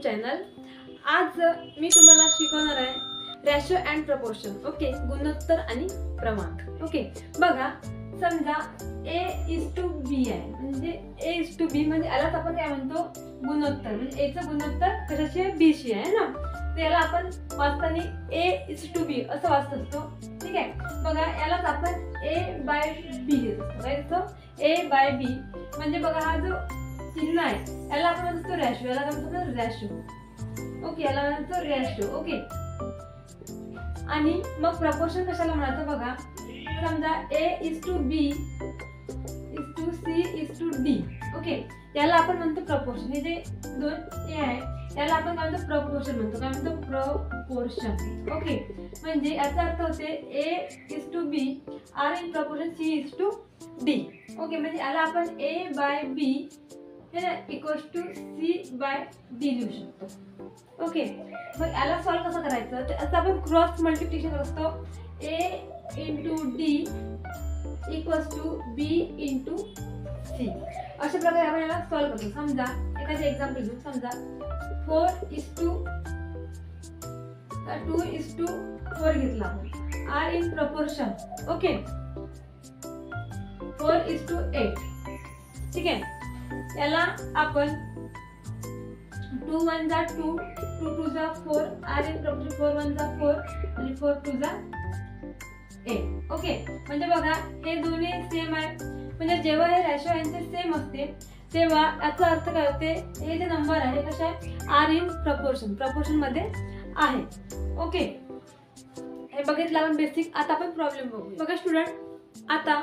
Channel. आज मी तुम्हाला शिकवणार आहे रेशो अँड प्रपोर्शन। ओके, गुणोत्तर आणि प्रमाण। ओके बघा, समजा A:B आहे, म्हणजे A:B म्हणजे यालाच आपण काय म्हणतो, गुणोत्तर। म्हणजे A चं गुणोत्तर कशाशी आहे, B शी आहे ना। तर याला आपण वाचताना A:B असं वाचत असतो। ठीक आहे, बघा यालाच आपण A/B घेत असतो। काय घेतो, A/B म्हणजे बघा हा जो चिन्ह आहे याला आपण म्हणतो रेशो, याला काय म्हणतो रेशो। ओके, याला म्हणतो रेशो। ओके, आणि मग प्रपोर्शन कशाला म्हणायचं बघा, समजा A:B:C:D। ओके, याला आपण म्हणतो प्रपोर्शन। हे जे दोन A आहे याला आपण काय म्हणतो, प्रपोर्शन म्हणतो। काय म्हणतो, प्रपोर्शन। ओके, म्हणजे याचा अर्थ होते A:B are in proportion C:D। Okay, म्हणजे याला आपण A/B C/D लिहू शकतो। ओके, मग याला सॉल्व कसं करायचं, तर असं आपण क्रॉस मल्टिप्लिकेशन करत असतो। A:D B:C अशा प्रकारे आपण याला सॉल्व करतो। समजा एखादे एक्झाम्पल घेऊ, समजा 4:2:4 घेतला आपण आर इन प्रपोर्शन। ओके, 4:8। ठीक आहे, याला आपण 2 1 जा 2, 2 2 जा 4, आर इन प्रपोर्शन 4 1 जा 4 आणि 4 2 जा 8। ओके, म्हणजे बघा हे दोन्ही सेम आहे। म्हणजे जेव्हा हे रेशो यांचे सेम असते तेव्हा याचा अर्थ काय होते, हे जे नंबर आहे कशा आहे, आर इन प्रपोर्शन मध्ये आहे। ओके, हे बघितलं आपण बेसिक। आता आपण प्रॉब्लेम बघू। बघा स्टुडंट, आता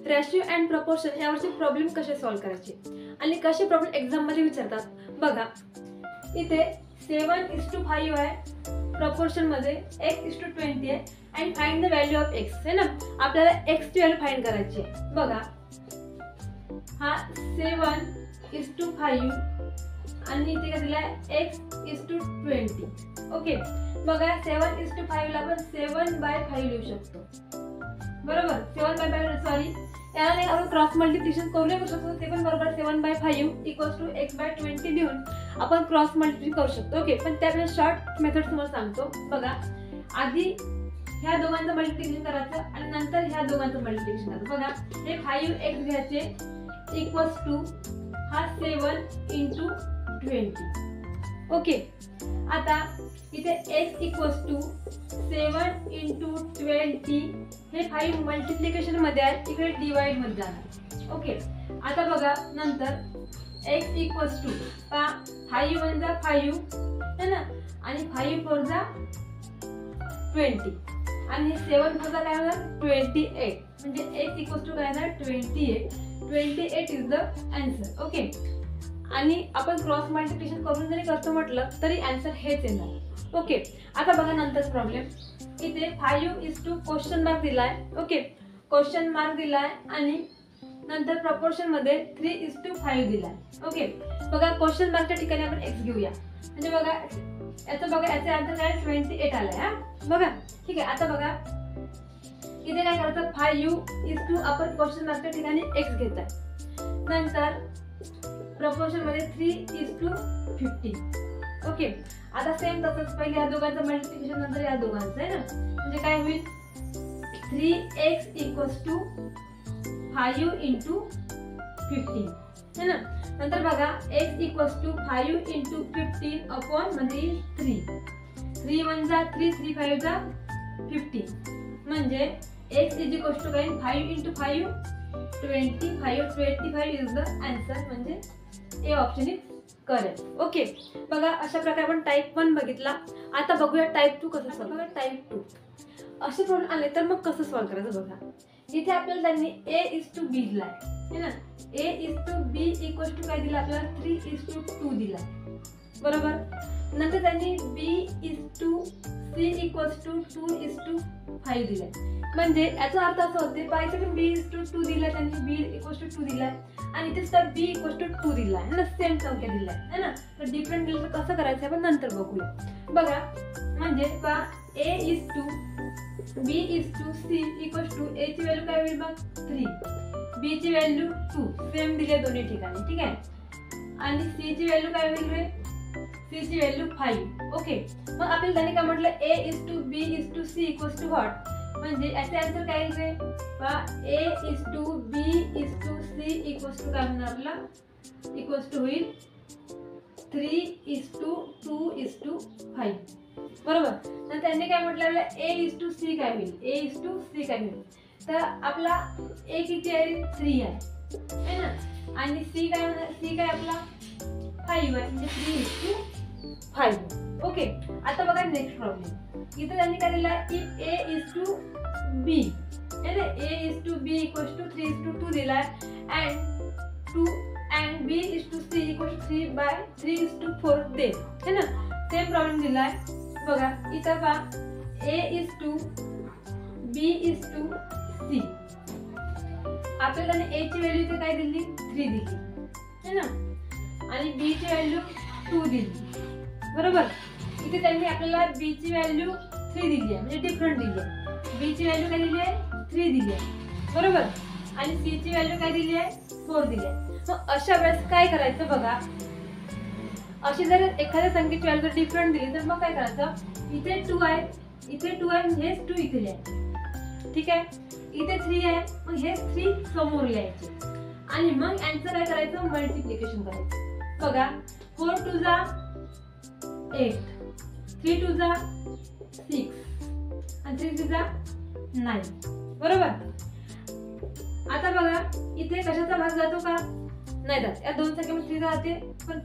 रेशो अँड प्रपोर्शन यावरचे प्रॉब्लेम कसे सॉल्व करायचे आणि कसे प्रॉब्लेम एक्झाम मध्ये विचारतात बघा। इथे 7:5 आहे, प्रपोर्शन मध्ये x:20 आहे and find the value of x है ना। आपल्याला x ची व्हॅल्यू फाइंड करायची आहे। बघा हा 7:5 आणि इथे काय दिलाय x:20। ओके, बघा 7:5 ला आपण 7/5 लिहू शकतो, बरोबर। 7/5 सॉरी, याला नाही आपण क्रॉस मल्टिप्लिकेशन करू शकतो, ते पण बरोबर। 7/5 = x/20 लिहून आपण क्रॉस मल्टिप्लिकेशन करू शकतो। ओके, पण त्यापेक्षा शॉर्ट मेथड तुम्हाला सांगतो। बघा, आधी ह्या दोघांचं मल्टिप्लिकेशन करायचं आणि नंतर ह्या दोघांचं मल्टिप्लिकेशन करायचं। बघा हे 5x घ्यायचे इक्वल्स टू हा 7 × 20। ओके, आता इथे x इक्वल्स टू 7 × 20 हे 5 मल्टिप्लिकेशन मध्ये आहे, इकडे डिवाइड मध्ये जाणार। ओके, आता बघा नंतर x इक्वल्स टू 5 1 जा 5 है ना, आणि 5 4 जा 20 आणि 7 4 काय होणार 28। म्हणजे x इक्वल्स टू काय होणार 28 इज द आन्सर। ओके, आणि आपण क्रॉस मल्टिप्लिकेशन करून जरी करतो म्हटलं तरी आन्सर हेच येणार। ओके, आता बघा नंतर प्रॉब्लेम। इथे 5 क्वेश्चन मार्क दिलाय। ओके, क्वेश्चन मार्क दिलाय आणि नंतर प्रपोर्शन मध्ये 3:5 दिलाय। ओके, बघा क्वेश्चन मार्कच्या ठिकाणी आपण x घेऊया। म्हणजे बघा याचं याचे आन्सर काय 28 आलाय। हा बघा, ठीक आहे। आता बघा इथे काय करायचं, 5 आपण क्वेश्चन मार्कच्या ठिकाणी x घेताय, नंतर प्रपोर्शन मध्ये 3:50। ओके, आता सेम तसंच पहिले या दोघांचं मल्टिप्लिकेशन नंतर या दोघांचं आहे ना। म्हणजे काय होईल 3x = 5 × 15 है ना। नंतर बघा x = 5 × 15 अपॉन म्हणजे 3 1 जा 3 3 5 जा 15 म्हणजे x = काय 5 × 5 25 इज द आन्सर। म्हणजे A option is correct. Okay, बघा अशा प्रकारे आपण टाइप 1 बघितला। आता बघूया टाइप 2 कसं सॉल्व। बघा टाइप 2 असे प्रॉब्लेम आले तर मग कसं सॉल्व करायचं बघा। इथे आपल्याला त्यांनी A:B दिलाय है ना। A:B = काय दिला आपल्याला 3:2 दिला, बरोबर। नंतर त्यांनी B:C = 2:5 दिलाय। म्हणजे याचा अर्थ असा होते पाहिजे की B:2 दिलाय, त्यांनी B:2 दिलाय आणि इथे सुद्धा B:2 दिलाय है ना, सेम संख्या दिलाय है ना। तर डिफरंट दिलं तर कसं करायचं आपण नंतर बघूया। बघा म्हणजे A:B:C = A ची व्हॅल्यू काय होईल बघ 3, B ची व्हॅल्यू 2 सेम दिले दोन्ही ठिकाणी। ठीक आहे, आणि C ची व्हॅल्यू काय होईल रे C ची व्हॅल्यू 5. ओके, मग आपल्याला त्यांनी काय म्हटलं A:B:C इक्वल्स टू व्हॉट, म्हणजे याचे आन्सर काय येईल रे A:B:C इक्वल्स टू काय होणार आपला, इक्वल्स टू होईल 3:2:5. बरोबर. तर त्यांनी काय म्हटलं आपल्याला A:C काय होईल, A:C काय होईल, तर आपला A किती आहे 3 आहे ना, आणि C काय होणार, C काय आपला 5 आहे, म्हणजे 3:5. ओके, आता बघा नेक्स्ट प्रॉब्लेम. इथे त्यांनी काय दिला की A:B आहे ना, A:B इक्वल्स टू 3:2 दिला and B:C इक्वल्स टू 3/3:4 दे है ना. सेम प्रॉब्लेम दिलाय बघा इथं पहा A:B:C. आपल्याला A ची व्हॅल्यू इथे काय दिली 3 दिली है ना, आणि B ची व्हॅल्यू 2 दिली. बरोबर. इथे त्यांनी आपल्याला B ची व्हॅल्यू 3 दिली आहे, म्हणजे डिफरंट दिली आहे. B ची व्हॅल्यू काय दिली आहे 3 दिली आहे. बरोबर. आणि C ची व्हॅल्यू काय दिली आहे 4 दिली आहे. मग अशा वेळेस काय करायचं बघा, अशी जर एखाद्या संख्येची व्हॅल्यू डिफरंट दिली तर मग काय करायचं, इथे 2 आहे, इथे 2 आहे, हेच 2 इथे आहे. ठीक आहे. इथे 3 आहे, मग हेच 3 समोर लिहायचे आणि मग यांचं काय करायचं मल्टिप्लिकेशन करायचं. बघा 4 2 जा 8, 3 2 जा 6 आणि 3 3 जा 9. बरोबर. आता बघा इथे कशाचा भाग जातो का, नाही जात. या दोन संख्येमध्ये 3 जाते, पण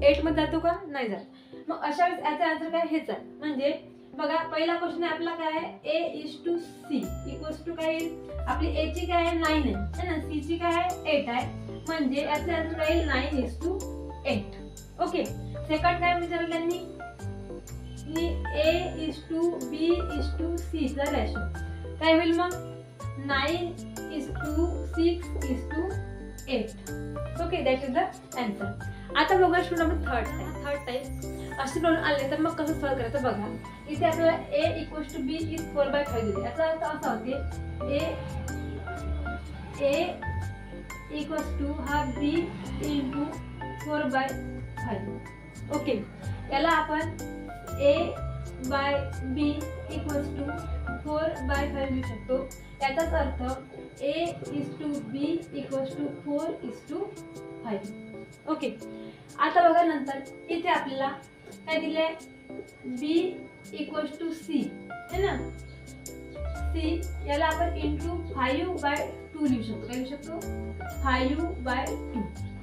8 मध्ये जातो का, नाही जात. मग अशा वेळेस याचा आन्सर काय हेच आहे. म्हणजे बघा पहिला क्वेश्चन आपला काय आहे A:C इक्वल्स टू काय येईल, आपली A ची काय आहे 9 आहे ना, C ची काय आहे 8 आहे, म्हणजे याचा आन्सर काय येईल 9:8. ओके. सेकंड काय विचारलं त्यांनी, A:B:C चा रेशो काय होईल, मग 9:6:8. Okay, that is the answer. आता बघा स्टुडंट थर्ड टाइप असे प्रॉब्लेम आले तर मग कसं सॉल्व्ह करायचं बघा. इथे आपल्याला A:B is 4/5 दिले. याचा अर्थ असा होते A इक्वल्स टू हा B इंटू 4/5. ओके, याला आपण A/B इक्वल्स टू 4/5 लिहू शकतो. याचाच अर्थ A:B इक्वल्स टू 4:5. ओके. आता बघा नंतर इथे आपल्याला काय दिले B इक्वल्स टू C है ना, C याला आपण इंटू 5/2 लिहू शकतो. काय लिहू शकतो 5/2.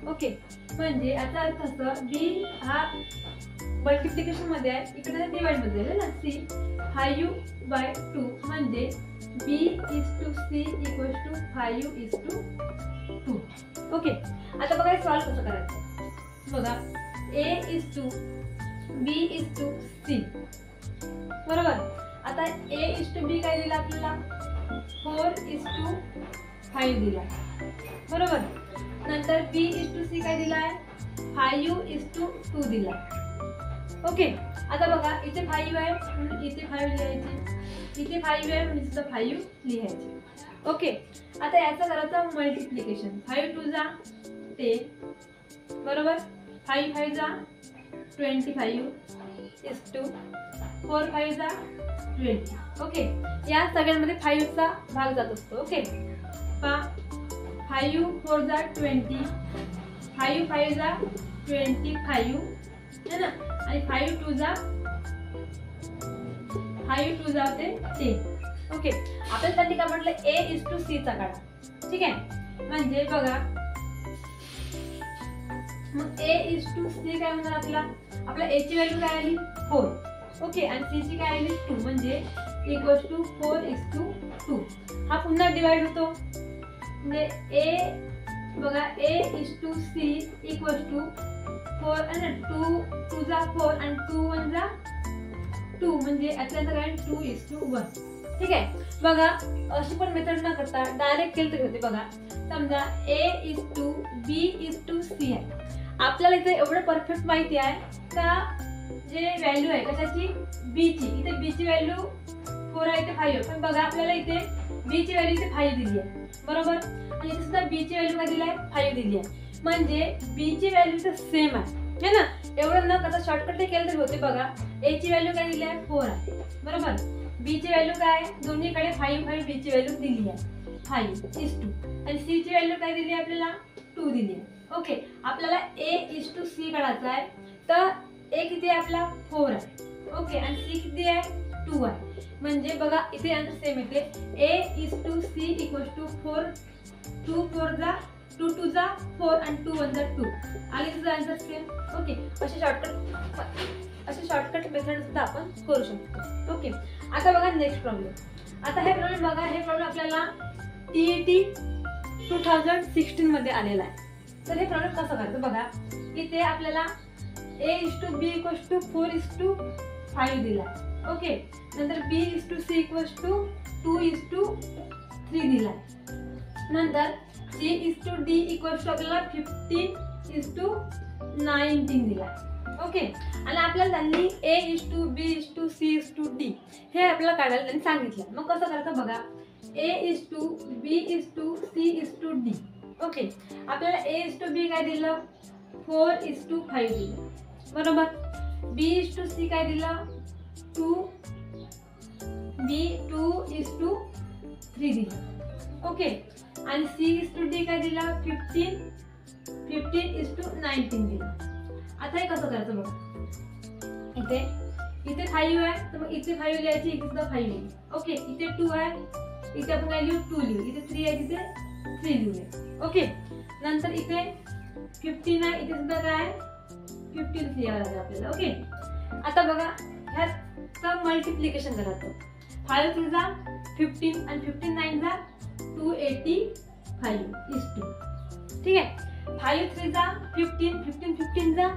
ओके, म्हणजे याचा अर्थ असं B हा मल्टिप्लिकेशन मध्ये आहे, इकडे डिवाइड मध्ये आहे ना, C 5/2 म्हणजे B:C इक्वल्स टू 5:2. ओके. आता बघा सॉल्व कसं करायचं बघा. A:B:C. बरोबर. आता A:B काय दिला आपल्याला 4:5 दिला. बरोबर. नंतर B:C काय दिला आहे 5:2 दिला. ओके. आता बघा इथे 5 आहे म्हणून इथे 5 लिहायचे, इथे 5 आहे म्हणून इथे 5 लिहायचे. ओके. आता याचं करायचं मल्टिप्लिकेशन. 5 2 जा 10. बरोबर. 5 5 जा 25 is to 4 5 जा 20. ओके. या सगळ्यांमध्ये 5 चा भाग जात असतो. ओके. 5 4 जा 20, 5 5 जा 25 है ना, आणि 5 2 जा ते 10. ओके. आपल्याला त्यांनी काय म्हटलं A:C चा काढा. ठीक आहे. म्हणजे बघा मग A:C काय होणार आपला A ची व्हॅल्यू काय आली 4. ओके. आणि C ची काय आली 2, म्हणजे इक्वल्स टू 4:2. हा पुन्हा डिवाइड होतो, म्हणजे A बघा A:C इक्वल्स टू 4 आणि 2 जा 4 आणि 2 1 जा 2, म्हणजे याचा काय 2:1. ठीक आहे. बघा अशी पण मेथड न करता डायरेक्ट केलं तरी होते. बघा समजा A:B:C आहे. आपल्याला इथे एवढं परफेक्ट माहिती आहे का जे व्हॅल्यू आहे कशाची B ची, इथे B ची व्हॅल्यू 4 आहे, इथे 5 आहे, पण बघा आपल्याला इथे B ची व्हॅल्यू इथे 5 दिली आहे. बरोबर. आणि इथे सुद्धा B ची व्हॅल्यू काय दिली आहे 5 दिली आहे, म्हणजे B ची व्हॅल्यू तर सेम आहे. है ना. एवढं न करता शॉर्टकट केलं तरी होते. बघा a ची व्हॅल्यू काय दिली आहे 4 आहे बरोबर. b ची व्हॅल्यू काय आहे दोन्हीकडे 5 5 b ची व्हॅल्यू दिली आहे 5:2 आणि c ची व्हॅल्यू काय दिली आहे आपल्याला 2 दिली आहे. ओके आपल्याला a:c काढायचा आहे. तर a किती आहे आपला 4 आहे. ओके आणि c किती आहे 2 आहे. म्हणजे बघा इथे आन्सर सेम येते. a:c = 4 2 4 जा 2 2 जा 4 आणि 2 1 जा 2 आले तुझा आन्सर सेम. ओके असे शॉर्टकट मेथड सुद्धा आपण करू शकतो. ओके आता बघा नेक्स्ट प्रॉब्लेम. आता हे प्रॉब्लेम बघा. हे प्रॉब्लेम आपल्याला TET 2016 मध्ये आलेला आहे. तर हे प्रॉब्लेम कसं करायचं बघा. इथे आपल्याला a:b = 4:5 दिला आहे. ओके नंतर b:c = 2:3 दिला आहे. नंतर c:d = आपल्याला 15:19 दिला आहे. ओके आणि आपल्याला त्यांनी a:b:c:d हे आपल्याला काढायला त्यांनी सांगितलं. मग कसं करायचं बघा. a:b:c:d. ओके आपल्याला a:b काय दिलं 4:5 दिलं बरोबर. b:c काय दिलं 2:3 दिलं. ओके आणि c:d काय दिला 15:19 दिलं. आता हे कसं करायचं बघा. इथे 5 आहे तर मग इथे 5 लिहायची इथे सुद्धा 5 लिहिली. ओके इथे 2 आहे इथे आपण काय लिहू 2 लिहू. इथे 3 आहे तिथे 3 लिहूया. ओके नंतर इथे 15 आहे इथे सुद्धा काय आहे 15 लिहावं लागेल आपल्याला. ओके आता बघा ह्याचं मल्टिप्लिकेशन करायचं. 5 3 जा 15 आणि 15 9 जा 285:2. ठीक आहे 5 3 जा 15 15 15 जा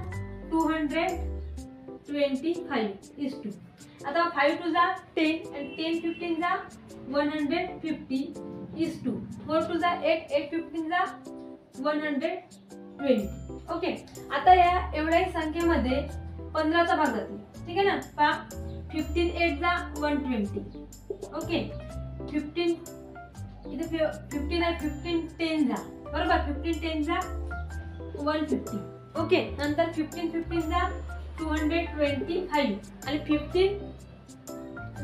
225:2. आता 5 2 जा 10 आणि 10 15 जा 150:2. 4 2 जा 8 8 15 जा 120. ओके आता या एवढ्या संख्येमध्ये 15चा भाग जातो. ठीक आहे ना. 15 8 जा 120. ओके 15 इथे 15 आहे 15 10 जा बरोबर. 15 10 जा 150. ओके नंतर 15 15 जा 225 आणि 15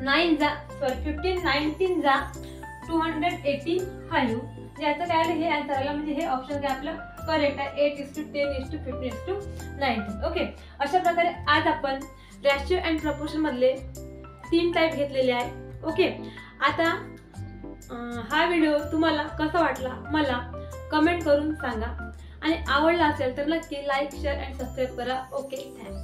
19 जा 285. याचं काय आलं हे आन्सर आलं. म्हणजे हे ऑप्शन काय आपलं करेक्ट आहे 8:10:15:19. ओके अशा प्रकारे आज आपण रेशिओ अँड प्रपोर्शन मधले 3 टाईप घेतलेले आहे. ओके आता हा व्हिडिओ तुम्हाला कसा वाटला मला कमेंट करून सांगा आणि आवडला असेल तर नक्की लाईक शेअर अँड सबस्क्राईब करा. Okay thanks.